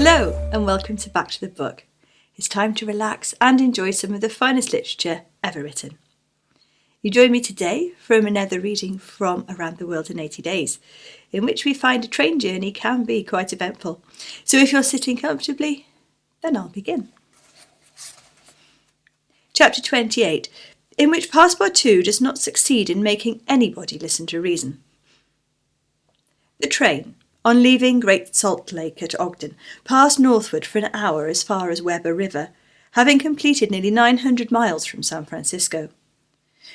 Hello and welcome to Back to the Book. It's time to relax and enjoy some of the finest literature ever written. You join me today from another reading from Around the World in 80 Days, in which we find a train journey can be quite eventful. So if you're sitting comfortably, then I'll begin. Chapter 28, in which Passepartout does not succeed in making anybody listen to reason. The train, on leaving Great Salt Lake at Ogden, passed northward for an hour as far as Weber River, having completed nearly 900 miles from San Francisco.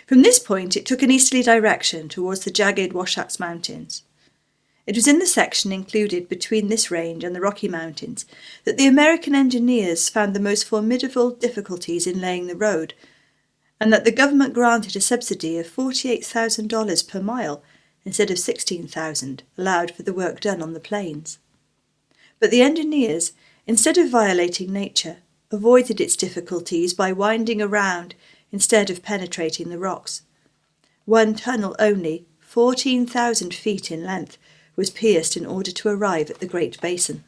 From this point it took an easterly direction towards the jagged Wasatch Mountains. It was in the section included between this range and the Rocky Mountains that the American engineers found the most formidable difficulties in laying the road, and that the government granted a subsidy of $48,000 per mile instead of $16,000 allowed for the work done on the plains. But the engineers, instead of violating nature, avoided its difficulties by winding around instead of penetrating the rocks. One tunnel only, 14,000 feet in length, was pierced in order to arrive at the Great Basin.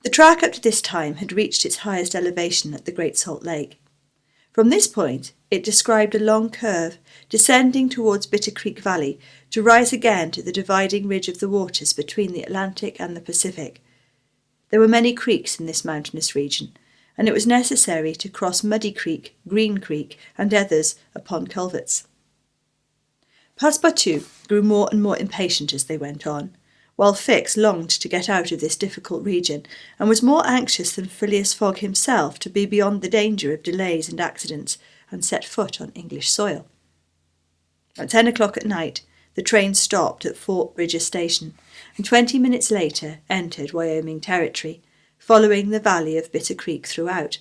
The track up to this time had reached its highest elevation at the Great Salt Lake. From this point, it described a long curve, descending towards Bitter Creek Valley, to rise again to the dividing ridge of the waters between the Atlantic and the Pacific. There were many creeks in this mountainous region, and it was necessary to cross Muddy Creek, Green Creek, and others upon culverts. Passepartout grew more and more impatient as they went on, while Fix longed to get out of this difficult region, and was more anxious than Phileas Fogg himself to be beyond the danger of delays and accidents, and set foot on English soil. At 10 o'clock at night, the train stopped at Fort Bridger Station, and 20 minutes later entered Wyoming territory, following the valley of Bitter Creek throughout.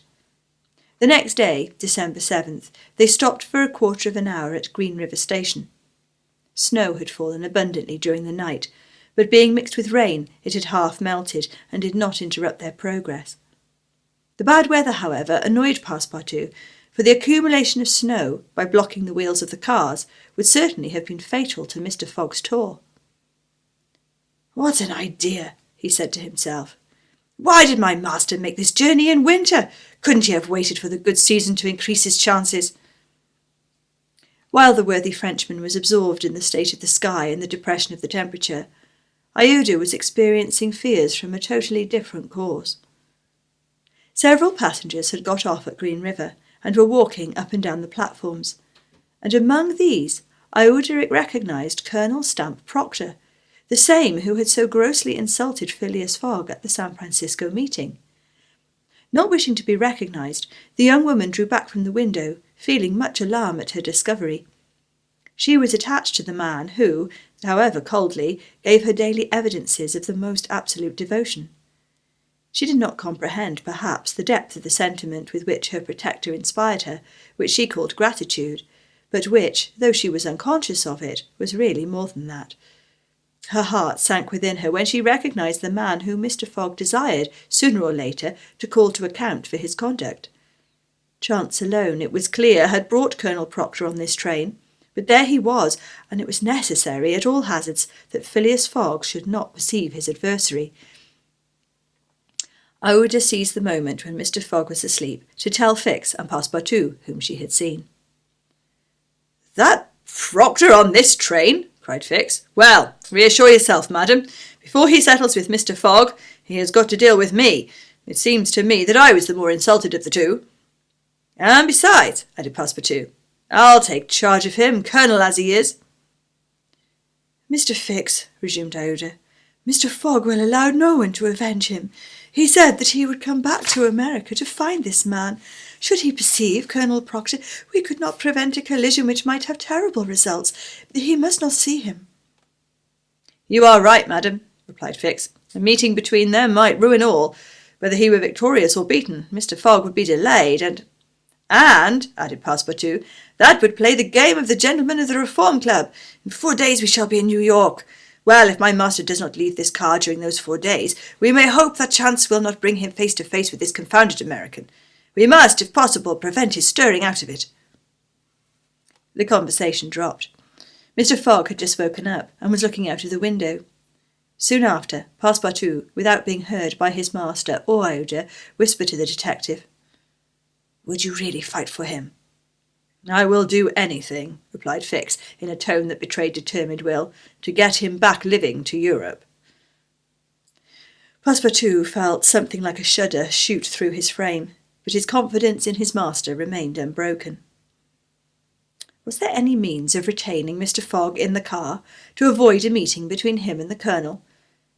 The next day, December 7th, they stopped for a quarter of an hour at Green River Station. Snow had fallen abundantly during the night, but being mixed with rain, it had half melted and did not interrupt their progress. The bad weather, however, annoyed Passepartout, for the accumulation of snow, by blocking the wheels of the cars, would certainly have been fatal to Mr. Fogg's tour. "What an idea!" he said to himself. "Why did my master make this journey in winter? Couldn't he have waited for the good season to increase his chances?" While the worthy Frenchman was absorbed in the state of the sky and the depression of the temperature, Aouda was experiencing fears from a totally different cause. Several passengers had got off at Green River and were walking up and down the platforms, and among these Aouda recognised Colonel Stamp Proctor, the same who had so grossly insulted Phileas Fogg at the San Francisco meeting. Not wishing to be recognised, the young woman drew back from the window, feeling much alarm at her discovery. She was attached to the man who, however coldly, gave her daily evidences of the most absolute devotion. She did not comprehend, perhaps, the depth of the sentiment with which her protector inspired her, which she called gratitude, but which, though she was unconscious of it, was really more than that. Her heart sank within her when she recognised the man whom Mr. Fogg desired, sooner or later, to call to account for his conduct. Chance alone, it was clear, had brought Colonel Proctor on this train, but there he was, and it was necessary, at all hazards, that Phileas Fogg should not perceive his adversary. Aouda seized the moment when Mr. Fogg was asleep to tell Fix and Passepartout whom she had seen. "That Proctor on this train?" cried Fix. "Well, reassure yourself, madam. Before he settles with Mr. Fogg, he has got to deal with me. It seems to me that I was the more insulted of the two." "And besides," added Passepartout, "I'll take charge of him, colonel as he is." "Mr. Fix," resumed Aouda, "Mr. Fogg will allow no one to avenge him. He said that he would come back to America to find this man. Should he perceive Colonel Proctor, we could not prevent a collision which might have terrible results. He must not see him." "You are right, madam," replied Fix. "A meeting between them might ruin all. Whether he were victorious or beaten, Mr. Fogg would be delayed, and, added Passepartout, that would play the game of the gentlemen of the Reform Club. In 4 days we shall be in New York. Well, if my master does not leave this car during those 4 days, we may hope that chance will not bring him face to face with this confounded American. We must, if possible, prevent his stirring out of it." The conversation dropped. Mr. Fogg had just woken up and was looking out of the window. Soon after, Passepartout, without being heard by his master or Iuda, whispered to the detective, "Would you really fight for him?" "I will do anything," replied Fix, in a tone that betrayed determined will, "to get him back living to Europe." Passepartout felt something like a shudder shoot through his frame, but his confidence in his master remained unbroken. Was there any means of retaining Mr. Fogg in the car to avoid a meeting between him and the Colonel?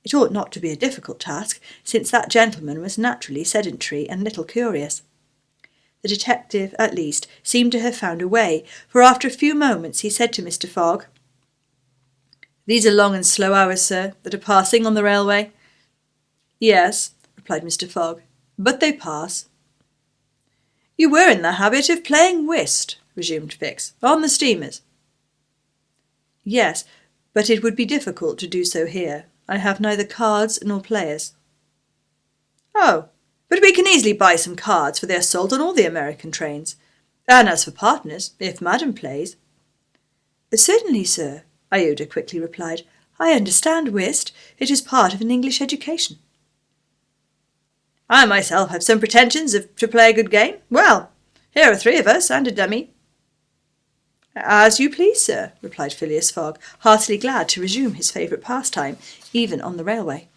It ought not to be a difficult task, since that gentleman was naturally sedentary and little curious. The detective, at least, seemed to have found a way, for after a few moments he said to Mr. Fogg, "These are long and slow hours, sir, that are passing on the railway." "Yes," replied Mr. Fogg, "but they pass." "You were in the habit of playing whist," resumed Fix, "on the steamers." "Yes, but it would be difficult to do so here. I have neither cards nor players." "Oh, but we can easily buy some cards, for they are sold on all the American trains. And as for partners, if Madam plays—" "Certainly, sir," Iuda quickly replied. "I understand whist. It is part of an English education." "I myself have some pretensions to play a good game. Well, here are 3 of us, and a dummy." "As you please, sir," replied Phileas Fogg, heartily glad to resume his favourite pastime, even on the railway.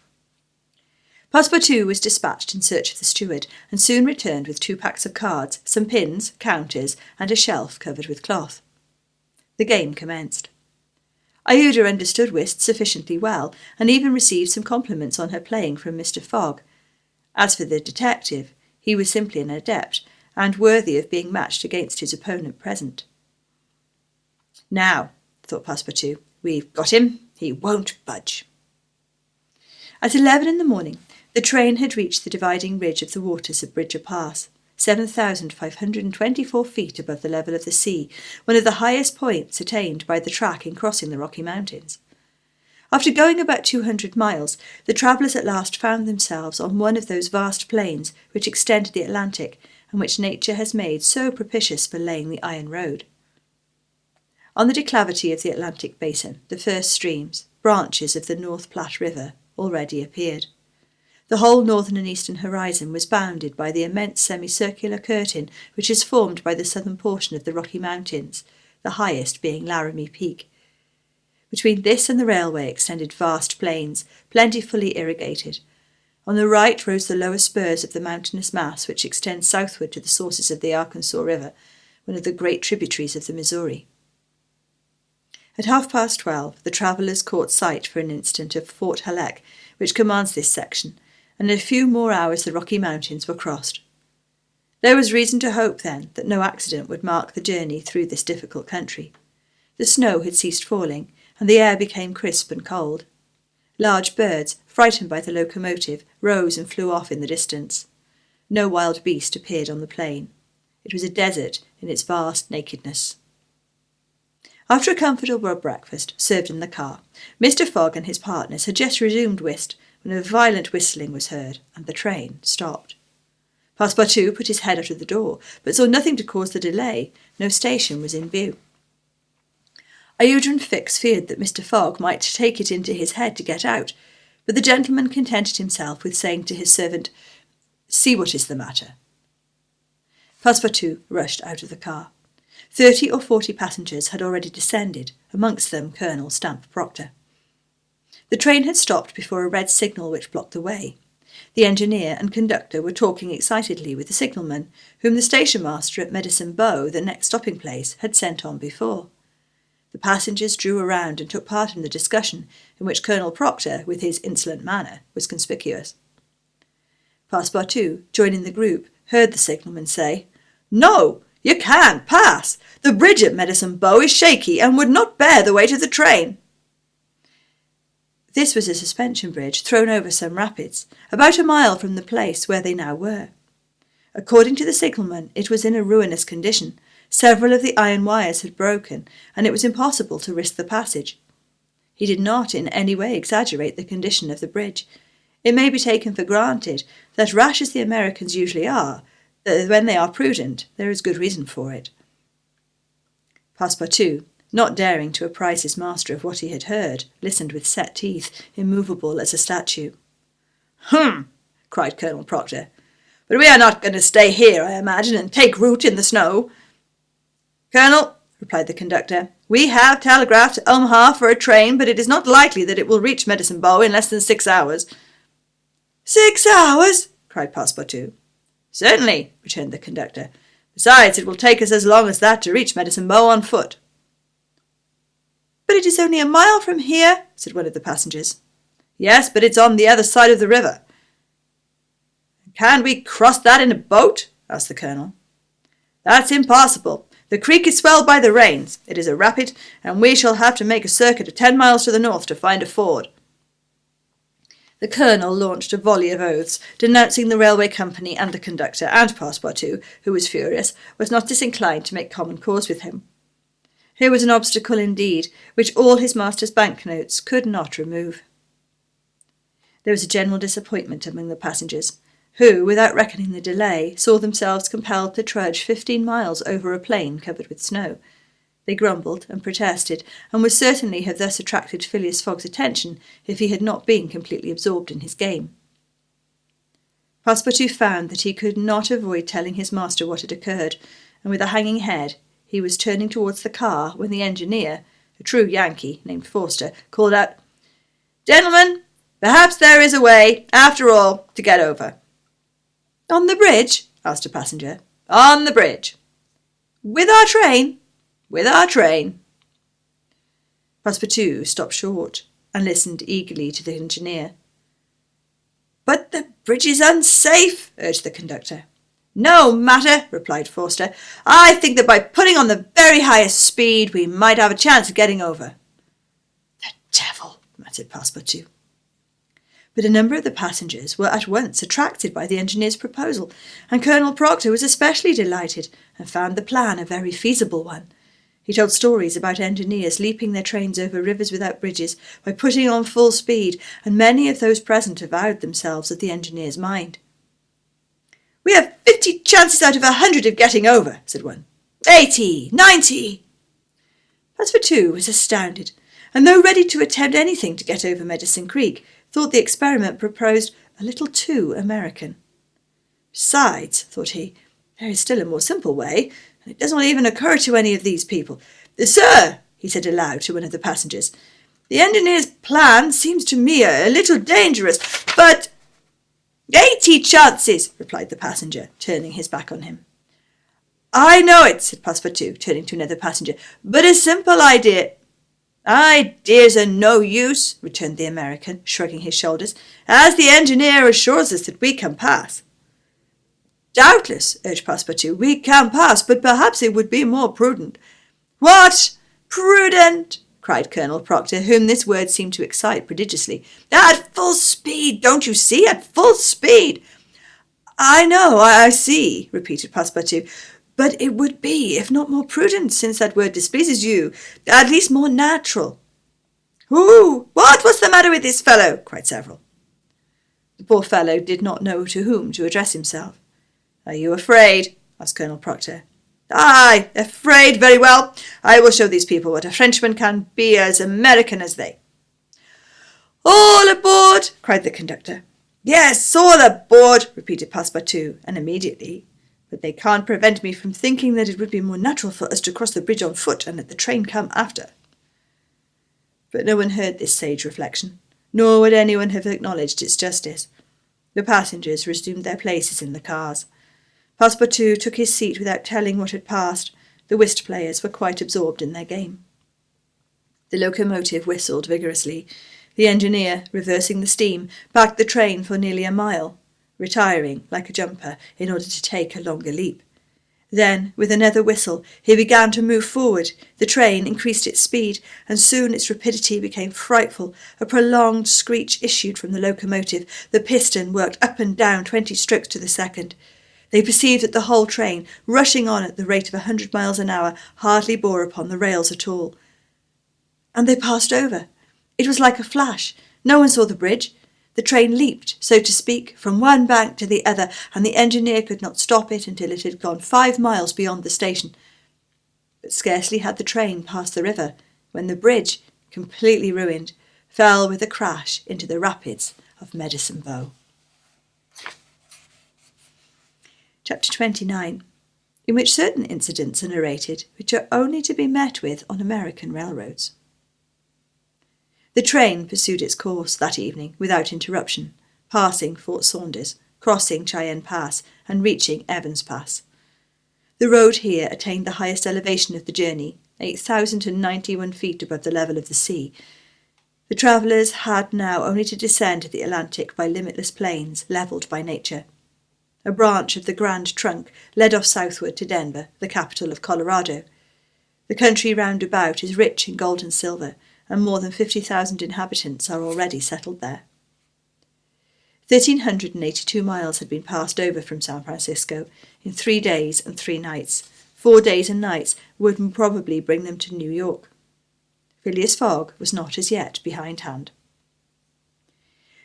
Passepartout was dispatched in search of the steward, and soon returned with 2 packs of cards, some pins, counters, and a shelf covered with cloth. The game commenced. Iuda understood whist sufficiently well, and even received some compliments on her playing from Mr. Fogg. As for the detective, he was simply an adept, and worthy of being matched against his opponent present. "Now," thought Passepartout, "we've got him. He won't budge." At 11 in the morning, the train had reached the dividing ridge of the waters of Bridger Pass, 7,524 feet above the level of the sea, one of the highest points attained by the track in crossing the Rocky Mountains. After going about 200 miles, the travellers at last found themselves on one of those vast plains which extend to the Atlantic, and which nature has made so propitious for laying the iron road. On the declivity of the Atlantic basin, the first streams, branches of the North Platte River, already appeared. The whole northern and eastern horizon was bounded by the immense semicircular curtain which is formed by the southern portion of the Rocky Mountains, the highest being Laramie Peak. Between this and the railway extended vast plains, plentifully irrigated. On the right rose the lower spurs of the mountainous mass which extends southward to the sources of the Arkansas River, one of the great tributaries of the Missouri. At 12:30, the travellers caught sight for an instant of Fort Halleck, which commands this section, and in a few more hours the Rocky Mountains were crossed. There was reason to hope, then, that no accident would mark the journey through this difficult country. The snow had ceased falling, and the air became crisp and cold. Large birds, frightened by the locomotive, rose and flew off in the distance. No wild beast appeared on the plain. It was a desert in its vast nakedness. After a comfortable breakfast, served in the car, Mr. Fogg and his partners had just resumed whist when a violent whistling was heard, and the train stopped. Passepartout put his head out of the door, but saw nothing to cause the delay. No station was in view. Iuda and Fix feared that Mr. Fogg might take it into his head to get out, but the gentleman contented himself with saying to his servant, "See what is the matter." Passepartout rushed out of the car. 30 or 40 passengers had already descended, amongst them Colonel Stamp Proctor. The train had stopped before a red signal which blocked the way. The engineer and conductor were talking excitedly with the signalman, whom the station-master at Medicine Bow, the next stopping-place, had sent on before. The passengers drew around and took part in the discussion, in which Colonel Proctor, with his insolent manner, was conspicuous. Passepartout, joining the group, heard the signalman say, "No! You can't pass. The bridge at Medicine Bow is shaky and would not bear the weight of the train." This was a suspension bridge thrown over some rapids, about a mile from the place where they now were. According to the signalman, it was in a ruinous condition. Several of the iron wires had broken, and it was impossible to risk the passage. He did not in any way exaggerate the condition of the bridge. It may be taken for granted that, rash as the Americans usually are, that when they are prudent, there is good reason for it. Passepartout, not daring to apprise his master of what he had heard, listened with set teeth, immovable as a statue. "Hum!" cried Colonel Proctor. "But we are not going to stay here, I imagine, and take root in the snow." "Colonel," replied the conductor, "we have telegraphed to Omaha for a train, but it is not likely that it will reach Medicine Bow in less than 6 hours." "6 hours?" cried Passepartout. "Certainly," returned the conductor. "Besides, it will take us as long as that to reach Medicine Bow on foot." "But it is only a mile from here," said one of the passengers. "Yes, but it's on the other side of the river." "Can we cross that in a boat?" asked the colonel. "That's impossible. The creek is swelled by the rains. It is a rapid, and we shall have to make a circuit of 10 miles to the north to find a ford." The colonel launched a volley of oaths, denouncing the railway company and the conductor, and Passepartout, who was furious, was not disinclined to make common cause with him. Here was an obstacle indeed, which all his master's banknotes could not remove. There was a general disappointment among the passengers, who, without reckoning the delay, saw themselves compelled to trudge 15 miles over a plain covered with snow. They grumbled and protested, and would certainly have thus attracted Phileas Fogg's attention if he had not been completely absorbed in his game. Passepartout found that he could not avoid telling his master what had occurred, and with a hanging head he was turning towards the car when the engineer, a true Yankee named Forster, called out, "Gentlemen, perhaps there is a way, after all, to get over." "On the bridge?" asked a passenger. "On the bridge." "With our train?" "With our train." Passepartout stopped short and listened eagerly to the engineer. "But the bridge is unsafe," urged the conductor. "No matter," replied Forster. "I think that by putting on the very highest speed we might have a chance of getting over." "The devil!" muttered Passepartout. But a number of the passengers were at once attracted by the engineer's proposal, and Colonel Proctor was especially delighted and found the plan a very feasible one. He told stories about engineers leaping their trains over rivers without bridges by putting on full speed, and many of those present avowed themselves of the engineer's mind. "We have 50 chances out of 100 of getting over," said one. 80, 90. Passepartout was astounded, and though ready to attempt anything to get over Medicine Creek, thought the experiment proposed a little too American. "Besides," thought he, "there is still a more simple way, and it does not even occur to any of these people. Sir," he said aloud to one of the passengers, "the engineer's plan seems to me a little dangerous, but—" 80 chances, replied the passenger, turning his back on him. "I know it," said Passepartout, turning to another passenger, "but a simple idea—" "Ideas are no use," returned the American, shrugging his shoulders, "as the engineer assures us that we can pass." "Doubtless," urged Passepartout, "we can pass, but perhaps it would be more prudent." "What? Prudent?" cried Colonel Proctor, whom this word seemed to excite prodigiously. "At full speed, don't you see? At full speed." "I know, I see," repeated Passepartout. "But it would be, if not more prudent, since that word displeases you, at least more natural." "Who? What's the matter with this fellow?" cried several. The poor fellow did not know to whom to address himself. "Are you afraid?" asked Colonel Proctor. "Aye, afraid, very well. I will show these people what a Frenchman can be as American as they." "All aboard!" cried the conductor. "Yes, all aboard!" repeated Passepartout, and immediately. "But they can't prevent me from thinking that it would be more natural for us to cross the bridge on foot and let the train come after." But no one heard this sage reflection, nor would anyone have acknowledged its justice. The passengers resumed their places in the cars. Passepartout took his seat without telling what had passed. The whist players were quite absorbed in their game. The locomotive whistled vigorously. The engineer, reversing the steam, backed the train for nearly a mile, retiring, like a jumper, in order to take a longer leap. Then, with another whistle, he began to move forward. The train increased its speed, and soon its rapidity became frightful. A prolonged screech issued from the locomotive. The piston worked up and down 20 strokes to the second. They perceived that the whole train, rushing on at the rate of 100 miles an hour, hardly bore upon the rails at all. And they passed over. It was like a flash. No one saw the bridge. The train leaped, so to speak, from one bank to the other, and the engineer could not stop it until it had gone 5 miles beyond the station. But scarcely had the train passed the river when the bridge, completely ruined, fell with a crash into the rapids of Medicine Bow. Chapter 29, in which certain incidents are narrated which are only to be met with on American railroads. The train pursued its course that evening without interruption, passing Fort Saunders, crossing Cheyenne Pass, and reaching Evans Pass. The road here attained the highest elevation of the journey, 8,091 feet above the level of the sea. The travellers had now only to descend to the Atlantic by limitless plains levelled by nature. A branch of the Grand Trunk led off southward to Denver, the capital of Colorado. The country round about is rich in gold and silver, and more than 50,000 inhabitants are already settled there. 1,382 miles had been passed over from San Francisco in 3 days and 3 nights. 4 days and nights would probably bring them to New York. Phileas Fogg was not as yet behindhand.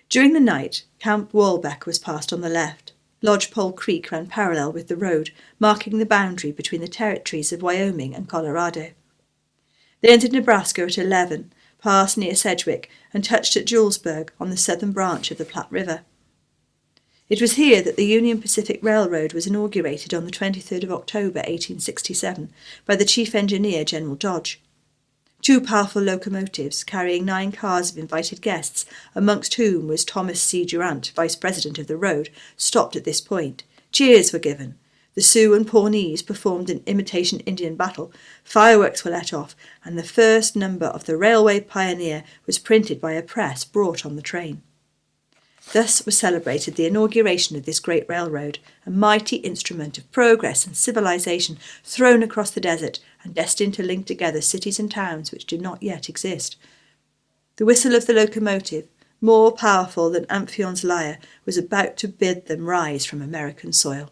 During the night, Camp Walbeck was passed on the left. Lodgepole Creek ran parallel with the road, marking the boundary between the territories of Wyoming and Colorado. They entered Nebraska at 11, passed near Sedgwick, and touched at Julesburg on the southern branch of the Platte River. It was here that the Union Pacific Railroad was inaugurated on the 23rd of October 1867 by the chief engineer, General Dodge. 2 powerful locomotives, carrying 9 cars of invited guests, amongst whom was Thomas C. Durant, vice president of the road, stopped at this point. Cheers were given. The Sioux and Pawnees performed an imitation Indian battle, fireworks were let off, and the first number of the Railway Pioneer was printed by a press brought on the train. Thus was celebrated the inauguration of this great railroad, a mighty instrument of progress and civilization thrown across the desert and destined to link together cities and towns which do not yet exist. The whistle of the locomotive, more powerful than Amphion's lyre, was about to bid them rise from American soil.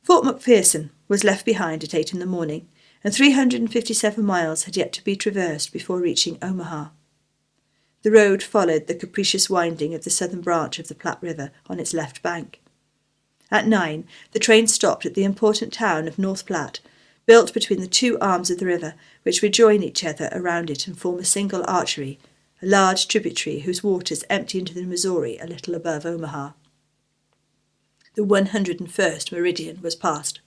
Fort McPherson was left behind at 8 in the morning, and 357 miles had yet to be traversed before reaching Omaha. The road followed the capricious winding of the southern branch of the Platte River on its left bank. At 9, the train stopped at the important town of North Platte, built between the 2 arms of the river, which rejoin each other around it and form a single artery, a large tributary whose waters empty into the Missouri a little above Omaha. The 101st meridian was passed.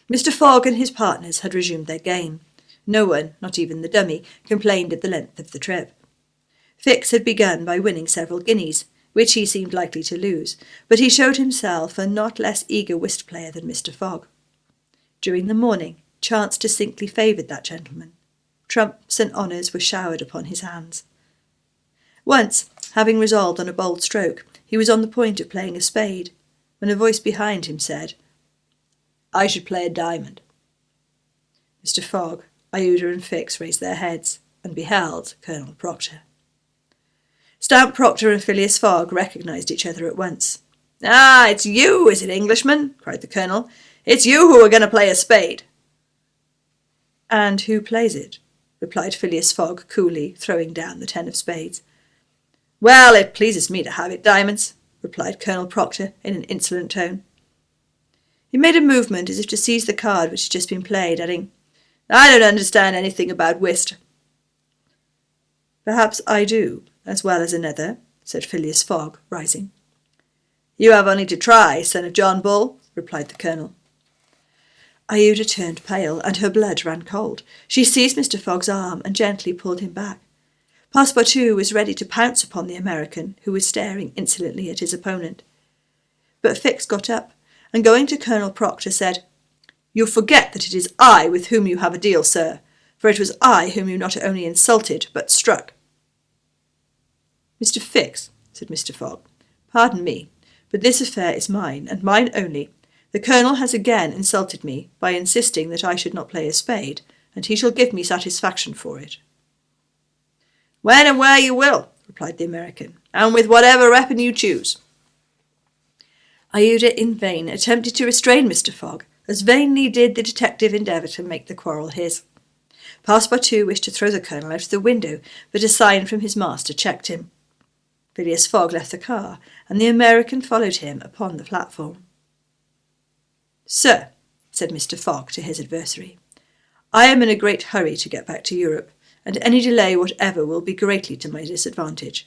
Mr. Fogg and his partners had resumed their game. No one, not even the dummy, complained at the length of the trip. Fix had begun by winning several guineas, which he seemed likely to lose, but he showed himself a not less eager whist player than Mr. Fogg. During the morning, chance distinctly favoured that gentleman. Trumps and honours were showered upon his hands. Once, having resolved on a bold stroke, he was on the point of playing a spade, when a voice behind him said, "I should play a diamond." Mr. Fogg, Iuda and Fix raised their heads and beheld Colonel Proctor. Stamp Proctor and Phileas Fogg recognised each other at once. "Ah, it's you, is it, Englishman?" cried the Colonel. "It's you who are going to play a spade." "And who plays it?" replied Phileas Fogg coolly, throwing down the 10 of spades. "Well, it pleases me to have it, Diamonds," replied Colonel Proctor in an insolent tone. He made a movement as if to seize the card which had just been played, adding, "I don't understand anything about whist." "Perhaps I do, as well as another," said Phileas Fogg, rising. "You have only to try, son of John Bull," replied the Colonel. Iuda turned pale, and her blood ran cold. She seized Mr. Fogg's arm and gently pulled him back. Passepartout was ready to pounce upon the American, who was staring insolently at his opponent. But Fix got up, and going to Colonel Proctor said, "You forget that it is I with whom you have a deal, sir, for it was I whom you not only insulted, but struck." "Mr. Fix," said Mr. Fogg, "pardon me, but this affair is mine, and mine only. The Colonel has again insulted me by insisting that I should not play a spade, and he shall give me satisfaction for it." "When and where you will," replied the American, "and with whatever weapon you choose." Iuda in vain attempted to restrain Mr. Fogg, as vainly did the detective endeavour to make the quarrel his. Passepartout wished to throw the Colonel out of the window, but a sign from his master checked him. Phileas Fogg left the car, and the American followed him upon the platform. "Sir," said Mr. Fogg to his adversary. "I am in a great hurry to get back to Europe, and any delay whatever will be greatly to my disadvantage."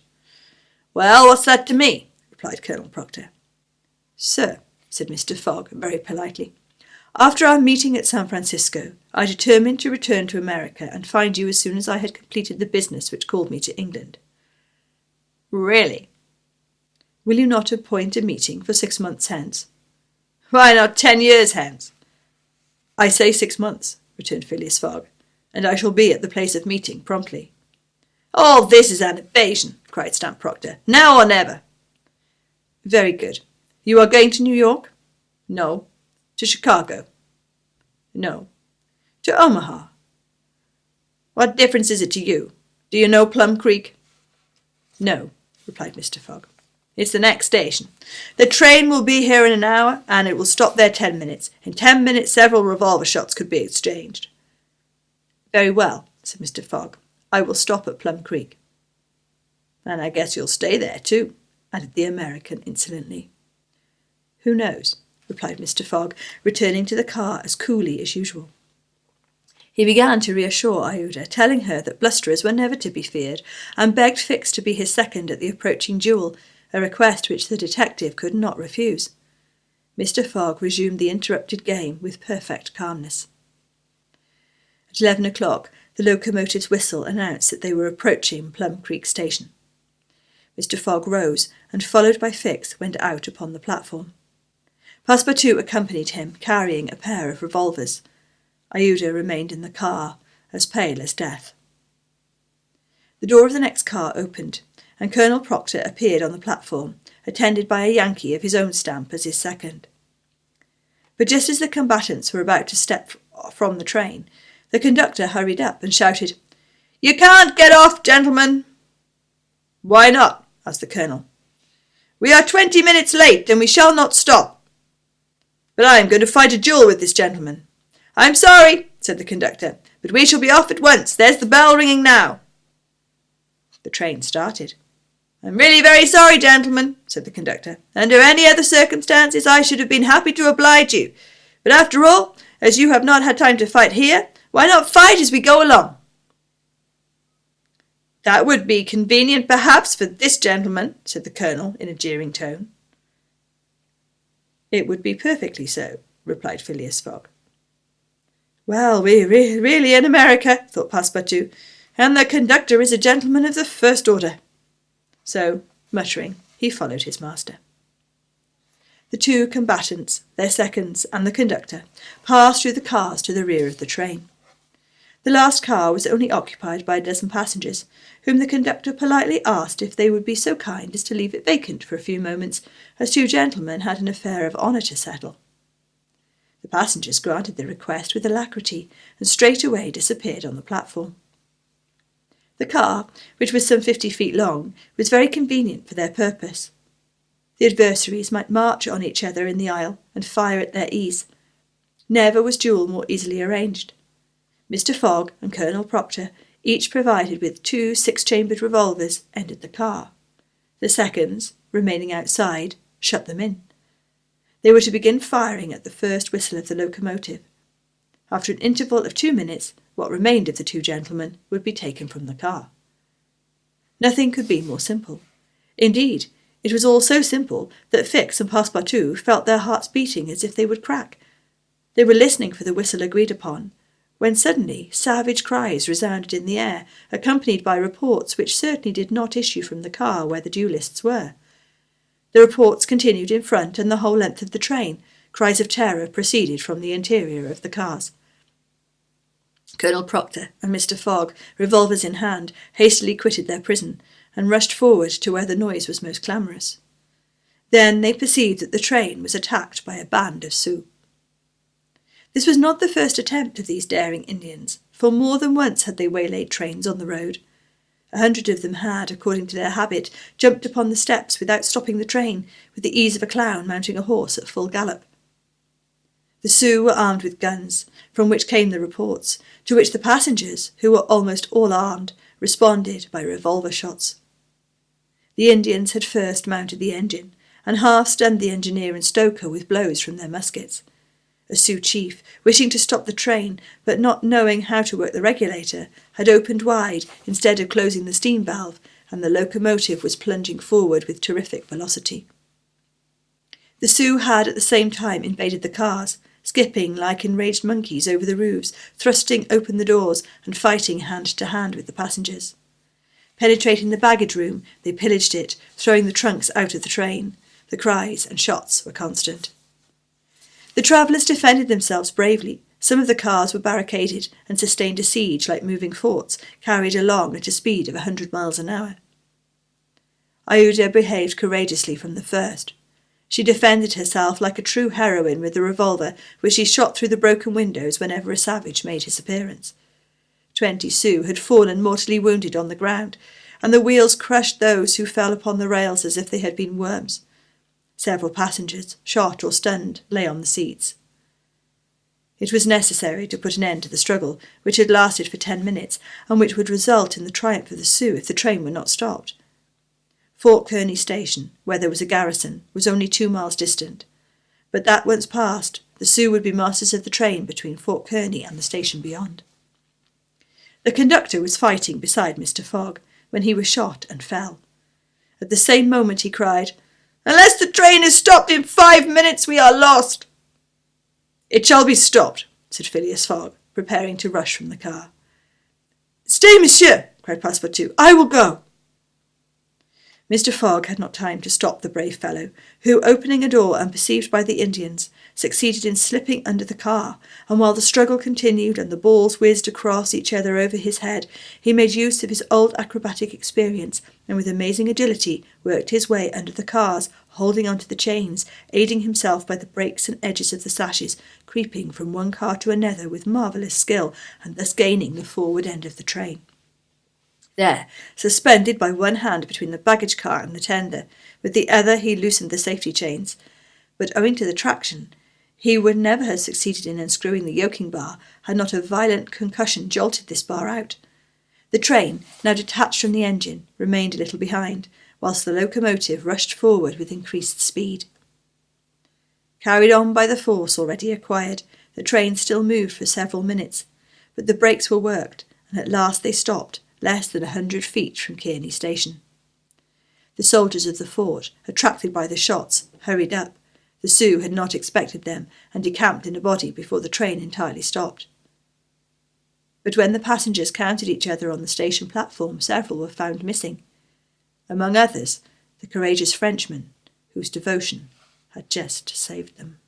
"Well, what's that to me?" replied Colonel Proctor. "Sir," said Mr. Fogg very politely, "after our meeting at San Francisco, I determined to return to America and find you as soon as I had completed the business which called me to England." "Really?" "Will you not appoint a meeting for 6 months hence?" "Why not 10 years hence?" "I say 6 months," returned Phileas Fogg, "and I shall be at the place of meeting promptly." "All this is an evasion," cried Stamp Proctor. "Now or never." "Very good. You are going to New York?" "No." "To Chicago?" "No." "To Omaha?" "What difference is it to you? Do you know Plum Creek?" "No," replied Mr. Fogg. "It's the next station. The train will be here in an hour, and it will stop there 10 minutes. In 10 minutes several revolver shots could be exchanged." "Very well," said Mr. Fogg. "I will stop at Plum Creek." "And I guess you'll stay there, too," added the American insolently. "Who knows?" replied Mr. Fogg, returning to the car as coolly as usual. He began to reassure Iuda, telling her that blusterers were never to be feared, and begged Fix to be his second at the approaching duel, a request which the detective could not refuse. Mr. Fogg resumed the interrupted game with perfect calmness. At 11 o'clock, the locomotive's whistle announced that they were approaching Plum Creek Station. Mr. Fogg rose, and, followed by Fix, went out upon the platform. Passepartout accompanied him, carrying a pair of revolvers. Iuda remained in the car, as pale as death. The door of the next car opened, and Colonel Proctor appeared on the platform, attended by a Yankee of his own stamp as his second. But just as the combatants were about to step from the train, the conductor hurried up and shouted, "You can't get off, gentlemen!" "Why not?" asked the colonel. "We are 20 minutes late, and we shall not stop." "But I am going to fight a duel with this gentleman." "I'm sorry," said the conductor, "but we shall be off at once. There's the bell ringing now." The train started. "I'm really very sorry, gentlemen," said the conductor. "Under any other circumstances I should have been happy to oblige you. But after all, as you have not had time to fight here, why not fight as we go along?" "That would be convenient, perhaps, for this gentleman," said the colonel in a jeering tone. "It would be perfectly so," replied Phileas Fogg. "Well, we're really in America," thought Passepartout, "and the conductor is a gentleman of the first order." So, muttering, he followed his master. The two combatants, their seconds, and the conductor passed through the cars to the rear of the train. The last car was only occupied by a dozen passengers, whom the conductor politely asked if they would be so kind as to leave it vacant for a few moments, as two gentlemen had an affair of honour to settle. The passengers granted the request with alacrity, and straightway disappeared on the platform. The car, which was some 50 feet long, was very convenient for their purpose. The adversaries might march on each other in the aisle and fire at their ease. Never was duel more easily arranged. Mr. Fogg and Colonel Proctor, each provided with 2 6-chambered revolvers, entered the car. The seconds, remaining outside, shut them in. They were to begin firing at the first whistle of the locomotive. After an interval of 2 minutes, what remained of the two gentlemen would be taken from the car. Nothing could be more simple. Indeed, it was all so simple that Fix and Passepartout felt their hearts beating as if they would crack. They were listening for the whistle agreed upon, when suddenly savage cries resounded in the air, accompanied by reports which certainly did not issue from the car where the duellists were. The reports continued in front and the whole length of the train. Cries of terror proceeded from the interior of the cars. Colonel Proctor and Mr. Fogg, revolvers in hand, hastily quitted their prison, and rushed forward to where the noise was most clamorous. Then they perceived that the train was attacked by a band of Sioux. This was not the first attempt of these daring Indians, for more than once had they waylaid trains on the road. 100 of them had, according to their habit, jumped upon the steps without stopping the train, with the ease of a clown mounting a horse at full gallop. The Sioux were armed with guns, from which came the reports, to which the passengers, who were almost all armed, responded by revolver shots. The Indians had first mounted the engine, and half stunned the engineer and stoker with blows from their muskets. A Sioux chief, wishing to stop the train, but not knowing how to work the regulator, had opened wide instead of closing the steam valve, and the locomotive was plunging forward with terrific velocity. The Sioux had at the same time invaded the cars, skipping like enraged monkeys over the roofs, thrusting open the doors and fighting hand to hand with the passengers. Penetrating the baggage room, they pillaged it, throwing the trunks out of the train. The cries and shots were constant. The travellers defended themselves bravely. Some of the cars were barricaded and sustained a siege like moving forts, carried along at a speed of 100 miles an hour. Aouda behaved courageously from the first. She defended herself like a true heroine with a revolver, which she shot through the broken windows whenever a savage made his appearance. 20 Sioux had fallen mortally wounded on the ground, and the wheels crushed those who fell upon the rails as if they had been worms. Several passengers, shot or stunned, lay on the seats. It was necessary to put an end to the struggle, which had lasted for 10 minutes, and which would result in the triumph of the Sioux if the train were not stopped. Fort Kearny Station, where there was a garrison, was only 2 miles distant, but that once passed, the Sioux would be masters of the train between Fort Kearny and the station beyond. The conductor was fighting beside Mr. Fogg when he was shot and fell. At the same moment he cried, "Unless the train is stopped in 5 minutes, we are lost." "It shall be stopped," said Phileas Fogg, preparing to rush from the car. "Stay, monsieur," cried Passepartout. "I will go." Mr. Fogg had not time to stop the brave fellow, who, opening a door unperceived by the Indians, succeeded in slipping under the car, and while the struggle continued and the balls whizzed across each other over his head, he made use of his old acrobatic experience, and with amazing agility worked his way under the cars, holding on to the chains, aiding himself by the breaks and edges of the sashes, creeping from one car to another with marvellous skill, and thus gaining the forward end of the train. There, suspended by one hand between the baggage car and the tender, with the other he loosened the safety chains, but owing to the traction, he would never have succeeded in unscrewing the yoking bar had not a violent concussion jolted this bar out. The train, now detached from the engine, remained a little behind, whilst the locomotive rushed forward with increased speed. Carried on by the force already acquired, the train still moved for several minutes, but the brakes were worked, and at last they stopped, less than 100 feet from Kearny Station. The soldiers of the fort, attracted by the shots, hurried up. The Sioux had not expected them, and decamped in a body before the train entirely stopped. But when the passengers counted each other on the station platform, several were found missing. Among others, the courageous Frenchman, whose devotion had just saved them.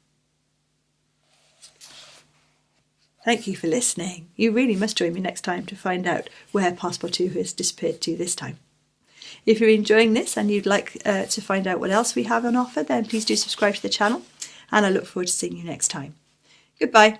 Thank you for listening. You really must join me next time to find out where Passepartout has disappeared to this time. If you're enjoying this and you'd like to find out what else we have on offer, then please do subscribe to the channel, and I look forward to seeing you next time. Goodbye.